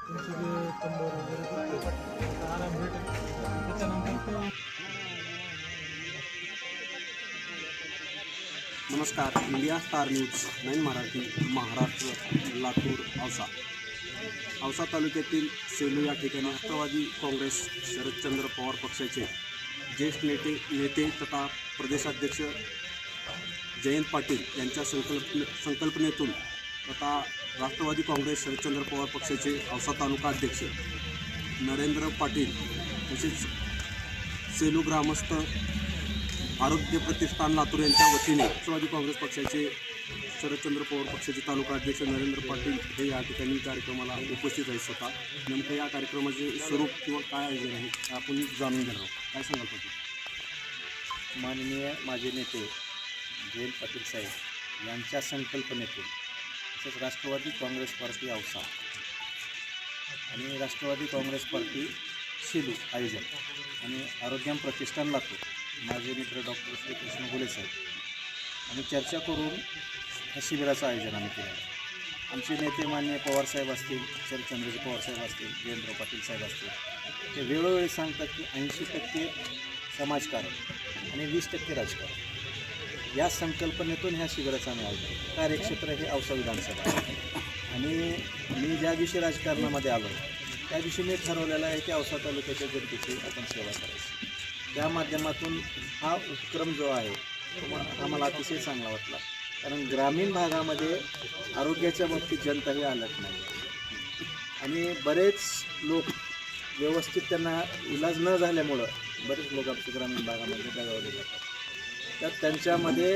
त्यांचे जे कंबर वगैरे दुखते आराम भेटेल त्याच्यानंतर ते. नमस्कार. India star news 9 Marathi Maharashtra Latur Ausa तालुक्यातील सेलू या ठिकाणी राष्ट्रवादी काँग्रेस शरदचंद्र पवार पक्षाचे ज्येष्ठ नेते तथा प्रदेशाध्यक्ष जयंत पाटील यांच्या संकल्पनेतून तथा राष्ट्रवादी काँग्रेस शरदचंद्र पवार पक्षाचे औसा तालुका अध्यक्ष नरेंद्र पाटील तसेच सेलू ग्रामस्थ आरोग्य प्रतिष्ठान लातूर यांच्या वतीने राष्ट्रवादी काँग्रेस पक्षाचे शरदचंद्र पवार पक्षाचे तालुका अध्यक्ष नरेंद्र पाटील हे या ठिकाणी कार्यक्रमाला उपस्थित आहेत. स्वतः नेमकं या कार्यक्रमाचे स्वरूप किंवा काय आयोजन आहे आपण जाणून घेणार आहोत. काय सांगाल पाटील? माननीय माजी नेते जयंत पाटील साहेब यांच्या संकल्पनेतून तसेच राष्ट्रवादी काँग्रेस पार्टी औसा आणि राष्ट्रवादी काँग्रेस पार्टी सेलू आयोजन आणि आरोग्यम प्रतिष्ठान लातूर माझे मित्र डॉक्टर श्रीकृष्ण गोले साहेब आणि चर्चा करून ह्या शिबिराचं आयोजन आम्ही केलं आहे. आमचे नेते माननीय पवारसाहेब असतील, शरदचंद्रजी पवारसाहेब असतील, जयंत पाटील साहेब असतील, ते वेळोवेळी सांगतात की 80% समाजकारण आणि 20% राजकारण या संकल्पनेतून ह्या शिबिराचं आम्ही आयोजन केलं. कार्यक्षेत्र हे औसा विधानसभा आहे आणि मी ज्या दिवशी राजकारणामध्ये आलो त्या दिवशी मी ठरवलेलं आहे की औसा तालुक्याच्या जनतेची आपण सेवा करायची. त्या माध्यमातून हा उपक्रम जो आहे तो आम्हाला अतिशय चांगला वाटला, कारण ग्रामीण भागामध्ये आरोग्याच्या बाबतीत जनता ही अलर्ट नाही आणि बरेच लोक व्यवस्थित त्यांना इलाज न झाल्यामुळं बरेच लोक आमच्या ग्रामीण भागामध्ये दगावले जातात. तर त्यांच्यामध्ये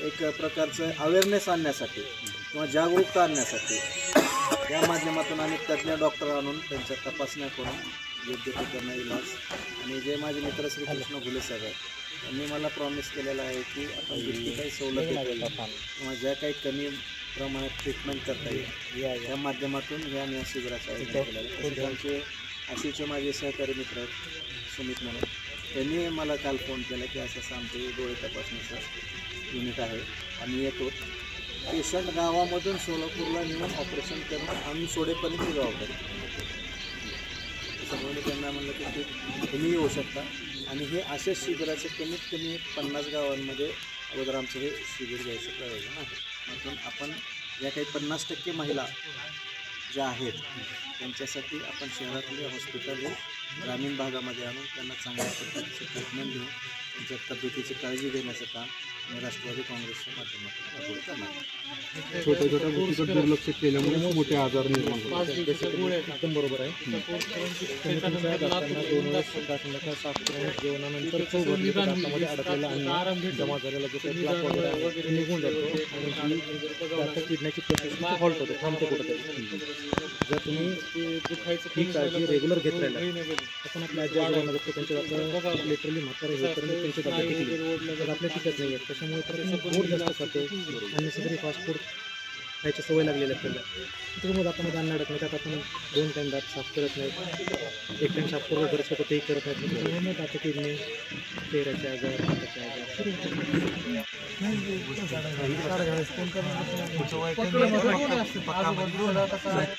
एक प्रकारचं अवेअरनेस आणण्यासाठी किंवा जागरूकता आणण्यासाठी या माध्यमातून आम्ही तज्ज्ञ डॉक्टर आणून त्यांच्या तपासण्या करून योग्य ते करणं इलाज आणि जे माझे मित्र श्रीकृष्ण घुले साहेब आहेत त्यांनी मला प्रॉमिस केलेलं आहे की आपण जितकी काही सवलती किंवा ज्या काही कमी प्रमाणात ट्रीटमेंट करता येईल या माध्यमातून या मी शिबिराचं आयोजन केलेलं आहे. आमचे आशीचे माझे सहकारी मित्र आहेत सुमित म्हणून, त्यांनी मला काल फोन केला की असं आमचे डोळे तपासणीचं युनिट आहे, आम्ही येतो. पेशंट गावामधून सोलापूरला नेऊन ऑपरेशन करून आम्ही सोडेपर्यंत जबाबदारी त्याच्यामुळे त्यांना म्हणलं की तुम्ही येऊ शकता आणि हे अशा शिबिराचे कमीत कमी 50 गावांमध्ये अगोदर आमचं हे शिबिर घ्यायचं प्रयोजन आहे. म्हणून आपण या काही 50% महिला ज्या आहेत त्यांच्यासाठी आपण शहरातले हॉस्पिटल हे ग्रामीण भागामध्ये आणून त्यांना चांगल्या पद्धतीचे ट्रीटमेंट देऊन त्यांच्या तब्येतीची काळजी घेण्याचं काम आणि राष्ट्रवादी काँग्रेसच्या माध्यमातून पुढे करणार. छोट्या गोष्टीकडे दुर्लक्ष केल्यामुळे मोठे आजार निर्माण होतात. एकदम बरोबर आहे. जेवणानंतर दातामध्ये अडकलेला अन्न जमा झालेला जो काही प्लाक वगैरे निघून जातो आणि किडनीची प्रोसेस हॉल्ट होते, थांबते कुठंतरी. जर तुम्ही ही काळजी रेग्युलर घेत राहिला आपण आपल्या आजी आजोबांना जर त्यांच्या लिटरली म्हातारे होईपर्यंत त्यांची तब्येत केली तर आपल्या टिकत नाही आहेत. त्याच्यामुळे तर गोड जास्त खातो आणि सगळी फास्ट फूड खायची सवय लागलेली आहे आपल्याला. त्याच्यामुळे दातामध्ये अन्न अडकलं त्यात आपण 2 टाईम दात साफ करत नाहीत, 1 टाईम साफ करून गरज होतं तेही करत नाहीत. त्याच्यामुळे दात किडनी चेहऱ्याचे आजार हाताचे आजार